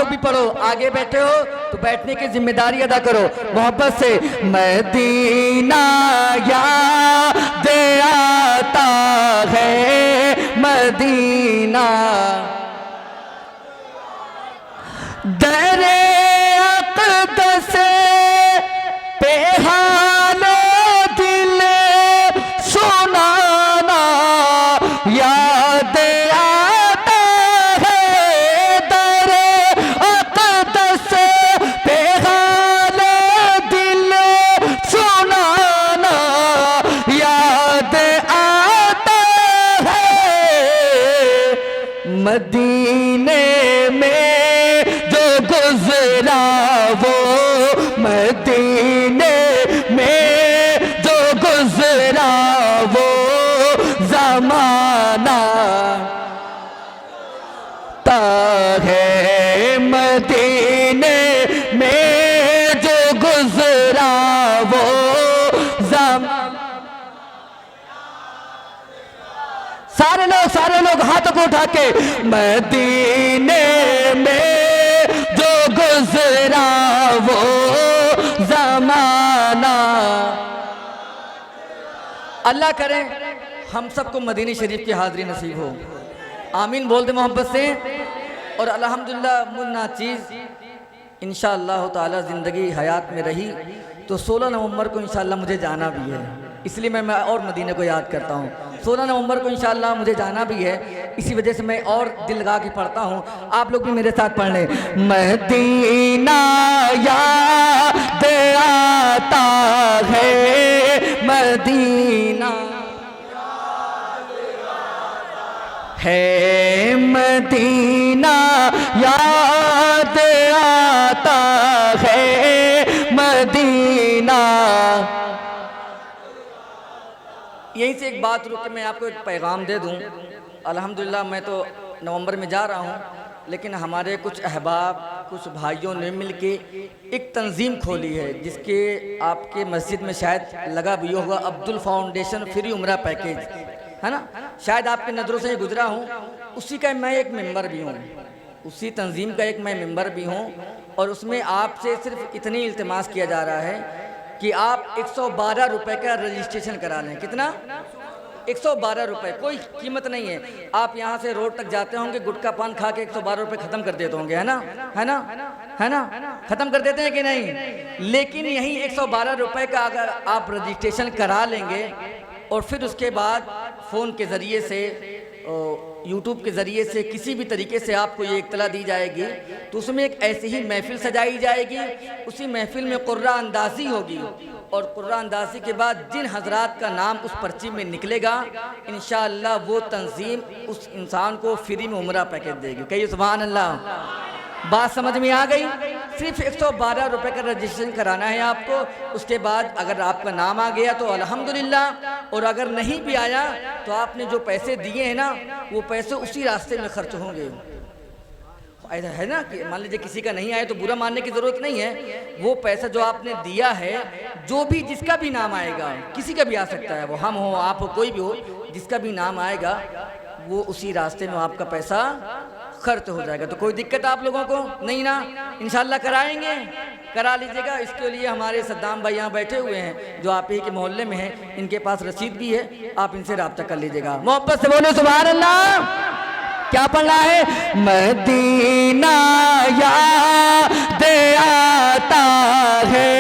लोग भी पढ़ो, आगे बैठे हो तो बैठने की जिम्मेदारी अदा करो मोहब्बत से। मदीना याद आता है मदीना, दरे अक़दस पे हाले दिल सुनाना याद आता है। दरे अक़दस पे हाले दिल सुनाना याद आता है। मदीने में जो गुज़रा वो, मदीने में जो गुज़रा वो ज़माना ता है। मदीने में जो गुज़रा वो सारे लोग हाथों को उठा के, मदीने में जो गुज़रा वो ज़माना। अल्लाह करे हम सबको मदीने शरीफ की हाज़री नसीब हो, आमीन बोल दे मोहब्बत से। और अल्हम्दुलिल्लाह मुन्ना चीज़ इंशाअल्लाह ताला ज़िंदगी हयात में रही तो 16 नवंबर को इंशाअल्लाह मुझे जाना भी है, इसलिए मैं और मदीने को याद करता हूँ। 16 नवंबर को इंशाअल्लाह मुझे जाना भी है, इसी वजह से मैं और दिल लगा के पढ़ता हूँ। आप लोग भी मेरे साथ पढ़ लें। मदीना याद आता है मदीना है, मदीना याद आता है मदीना। यहीं से एक बात रुक के मैं आपको एक पैगाम दे दूं। अल्हम्दुलिल्लाह मैं तो नवंबर में जा रहा हूं, लेकिन हमारे कुछ अहबाब, कुछ भाइयों ने मिलके एक तंजीम खोली है जिसके आपके मस्जिद में शायद लगा भी होगा, अब्दुल फाउंडेशन फ्री उम्रा पैकेज, है ना? शायद आपके नज़रों से गुजरा हूँ, उसी का मैं एक मेंबर भी हूँ, उसी तंजीम का एक मैं मेंबर भी हूँ। और उसमें आपसे सिर्फ इतनी इल्तिमास किया जा रहा है कि आप 112 रुपये का रजिस्ट्रेशन करा लें। कितना? 112 रुपये, कोई कीमत नहीं है। आप यहाँ से रोड तक जाते होंगे, गुटखा पान खा के 112 रुपये ख़त्म कर देते होंगे, है ना? है ना? है ना? ख़त्म कर देते हैं कि नहीं? लेकिन यही 112 रुपये का अगर आप रजिस्ट्रेशन करा लेंगे और फिर उसके बाद फ़ोन के ज़रिए से, यूट्यूब के ज़रिए से, किसी भी तरीके से आपको ये इत्तला दी जाएगी तो उसमें एक ऐसी ही महफ़िल सजाई जाएगी। उसी महफ़िल में कुर्रा अंदाज़ी होगी और कुर्रा अंदाज़ी के बाद जिन हज़रात का नाम उस पर्ची में निकलेगा इंशाअल्लाह वो तंजीम उस इंसान को फ्री में उम्रा पैकेज देगी। कहिए सुभान अल्लाह। बात समझ में आ गई? सिर्फ 112 रुपये का रजिस्ट्रेशन कराना है आपको। उसके बाद अगर आपका नाम आ गया तो अल्हम्दुलिल्लाह, और अगर नहीं भी आया तो आपने जो पैसे दिए हैं ना वो पैसे उसी रास्ते में खर्च होंगे। ऐसा है ना कि मान लीजिए किसी का नहीं आया तो बुरा मानने की ज़रूरत नहीं है। वो पैसा जो आपने दिया है, जो भी जिसका भी नाम आएगा, किसी का भी आ सकता है, वो हम हो, आप हो, कोई भी हो, जिसका भी नाम आएगा वो उसी रास्ते में आपका पैसा खर्च हो जाएगा। तो कोई दिक्कत आप लोगों को नहीं ना? इंशाल्लाह कराएंगे, करा लीजिएगा। इसके लिए हमारे सद्दाम भाई यहाँ बैठे हुए हैं जो आप ही के मोहल्ले में हैं, इनके पास रसीद भी है, आप इनसे रब्ता कर लीजिएगा। मोहब्बत से बोलो सुभान अल्लाह। क्या पढ़ना है? मदीना याद आता है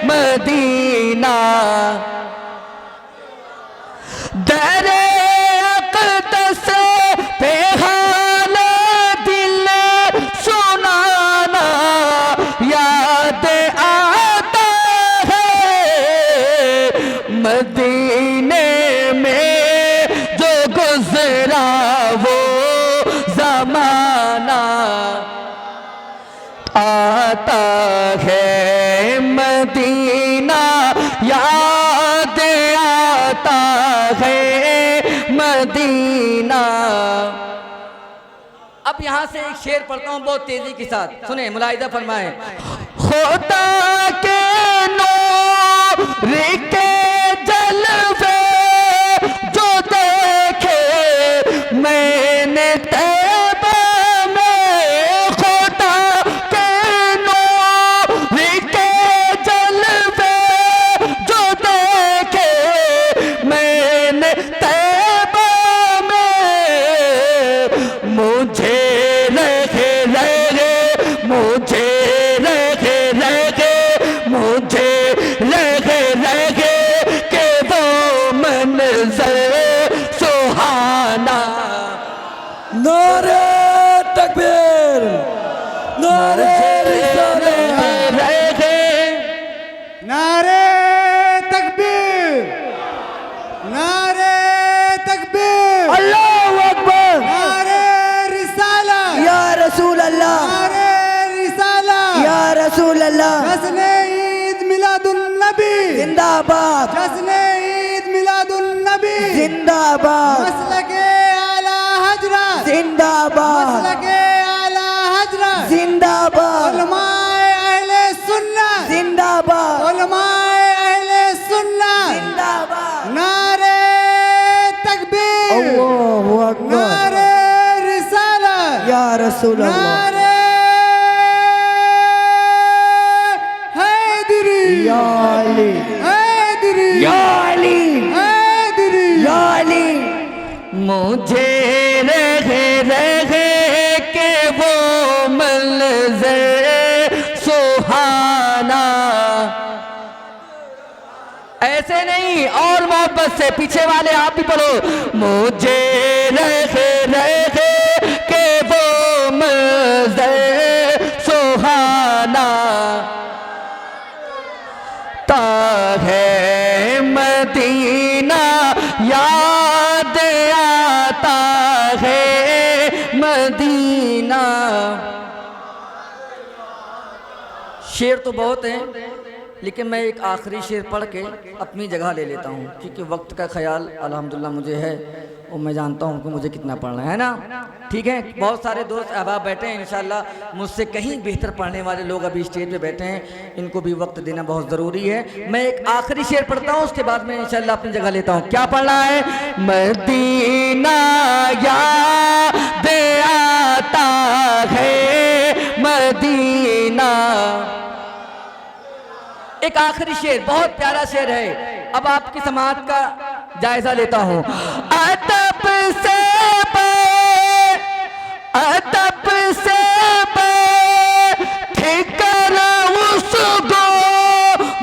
मदीना, दरे अक़दस पे हाले दिल सुनाना याद आता है। मदीने में जो गुज़रा वो ज़माना आता है मदीना याद आता है मदीना। अब यहाँ से एक शेर पढ़ता हूँ बहुत तेजी के साथ, सुने, मुलाहिजा फरमाए। खुदा के नूर के जलवे जो देखे मैंने तैबा में, खुदा जश्न ईद मिलादुन नबी जिंदाबाद, जश्न ईद मिलादुन नबी जिंदाबाद, मसलके आला हजरत जिंदाबाद, मसलके आला हजरत जिंदाबाद, उलमाए अहले सुन्नत जिंदाबाद, उलमाए अहले सुन्नत जिंदाबाद। नारे तकबीर अल्लाहु अकबर, नारे रिसालत या रसूल अल्लाह, नारे हैदरी या अली, हैदरी या अली, हैदरी या अली। मुझे रहे के वो मंज़र सुहाना, ऐसे नहीं और मोहब्बत से, पीछे वाले आप भी पढ़ो। मुझे रहे के वो मंज़र सुहाना, ताहे मदीना याद आता है मदीना। शेर तो बहुत हैं, लेकिन मैं एक आखिरी शेर पढ़ के अपनी जगह ले लेता हूँ, क्योंकि वक्त का ख्याल अल्हम्दुलिल्लाह मुझे है और मैं जानता हूँ कि मुझे कितना पढ़ना है ना। ठीक है, बहुत सारे दोस्त अहबाब बैठे हैं, इंशाल्लाह मुझसे कहीं बेहतर पढ़ने वाले लोग अभी स्टेज पे बैठे हैं, इनको भी वक्त देना बहुत ज़रूरी है। मैं एक आखिरी शेर पढ़ता हूँ, उसके बाद मैं इंशाल्लाह अपनी जगह लेता हूँ। क्या पढ़ना है? मदीना याद आता है मदीना। एक आखिरी शेर, बहुत प्यारा शेर है, अब आपकी समात का जायजा लेता हूँ। अदब से अदब से ठिकर उसको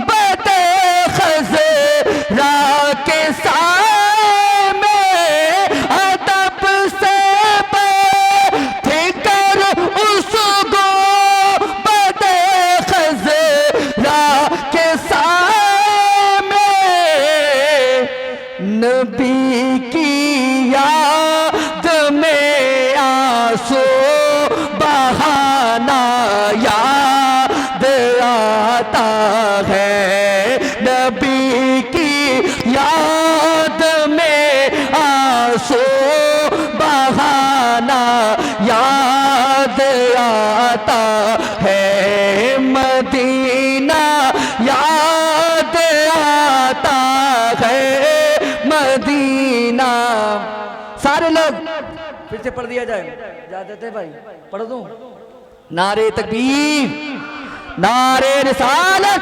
बदे खज़रा के सामने, अदब से ठिकर उसको बदे खज़रा के सामने, नबी की याद में आंसू बहाना याद आता है, नबी की याद में आंसू बहाना याद आता है मदीना याद आता है मदीना। सारे लोग फिर से पढ़ दिया जाए, इजाजत है भाई, पढ़ दूं? नारे तकबीर, नारे रिसालत,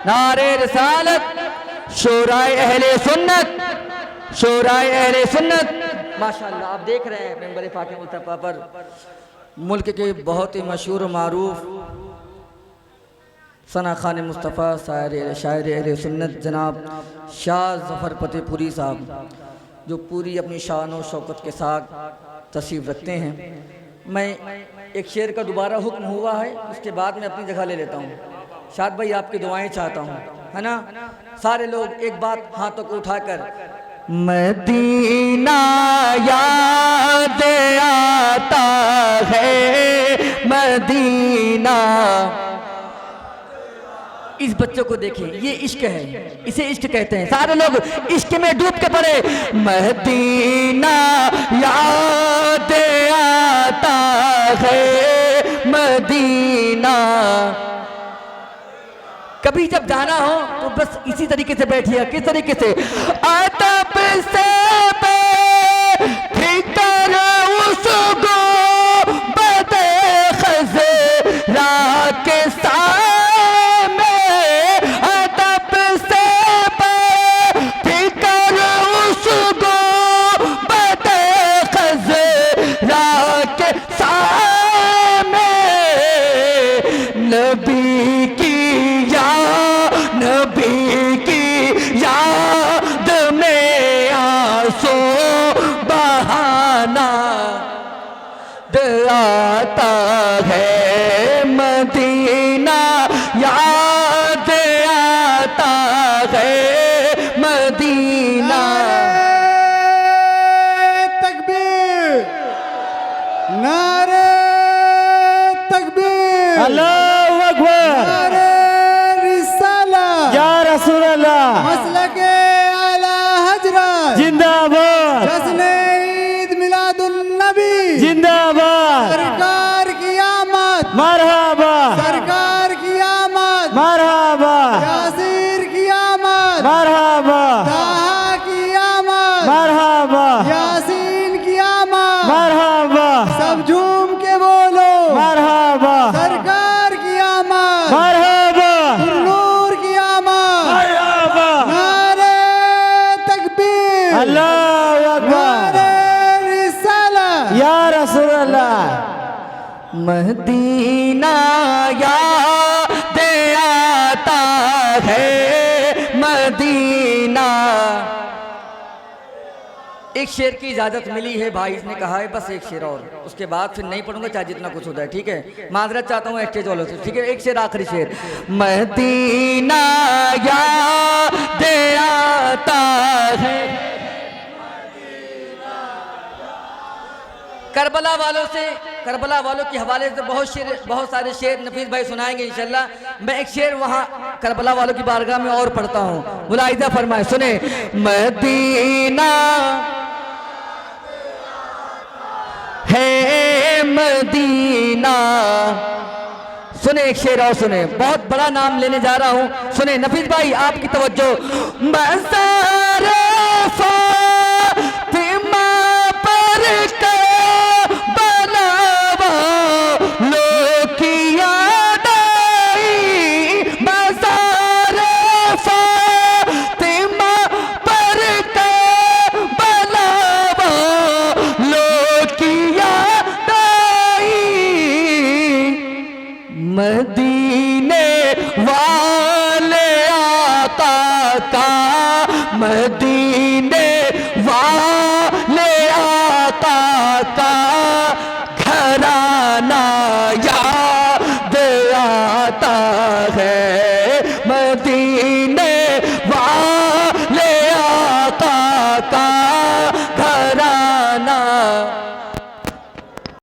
नारे रिसालत, शोराए अहले सुन्नत, शोराए अहले सुन्नत। माशाअल्लाह, आप देख रहे हैं मेंबर फाके मुस्तफा पर मुल्क के बहुत ही मशहूर मारूफ सना खान मुस्तफ़ा शायर अहले सुन्नत जनाब शाह ज़फ़र फतेहपुरी साहब, जो पूरी अपनी शान और शौकत के साथ तशरीफ़ रखते हैं। मैं एक शेर का दोबारा हुक्म हुआ है, उसके बाद मैं अपनी जगह ले लेता हूँ। शाद भाई आपकी दुआएं चाहता हूँ, है ना? सारे लोग एक बात हाथों को उठाकर, मदीना याद आता है मदीना। इस बच्चों को देखें, ये इश्क है, इसे इश्क कहते हैं। सारे लोग इश्क में डूब के पड़े, मदीना याद आता है मदीना। कभी जब जाना हो तो बस इसी तरीके से बैठिए। किस तरीके से? अदब से ठिकर उसको बदे खज़रा के सामने, अदब से ठिकर उसको बदे खज़रा के सामने, नबी की नबी की याद में आ मरहबा ताहा की आमद मरहबा यासीन की आमद मरहबा सब झूम के बोलो मरहबा सरकार की आमद मरहबा नूर की आमद मरहबा नारे तकबीर अल्लाहु अकबर नारे रिसालत या रसूल अल्लाह। मदीना याद आता है मदीना। एक शेर की इजाज़त मिली है भाई, इसने कहा है बस एक शेर और, उसके बाद फिर नहीं पढ़ूंगा चाहे जितना कुछ होता है, ठीक है। माजरत चाहता हूँ स्टेज वालों से, ठीक है। एक शेर, आखिरी शेर। मदीना याद आता है, करबला वालों से, करबला वालों के हवाले से बहुत सारे शेर नफीस भाई सुनाएंगे इंशाल्लाह। मैं एक शेर वहाँ करबला वालों की बारगाह में और पढ़ता हूँ, मुलाहिजा फरमाए, सुने। मदीना है मदीना, सुने एक शेर और सुने, बहुत बड़ा नाम लेने जा रहा हूँ, सुने नफीस भाई आपकी तवज्जो। मज़ारे फातिमा पर मदीने वाले आका का, मदीने वाले आका का घराना याद आता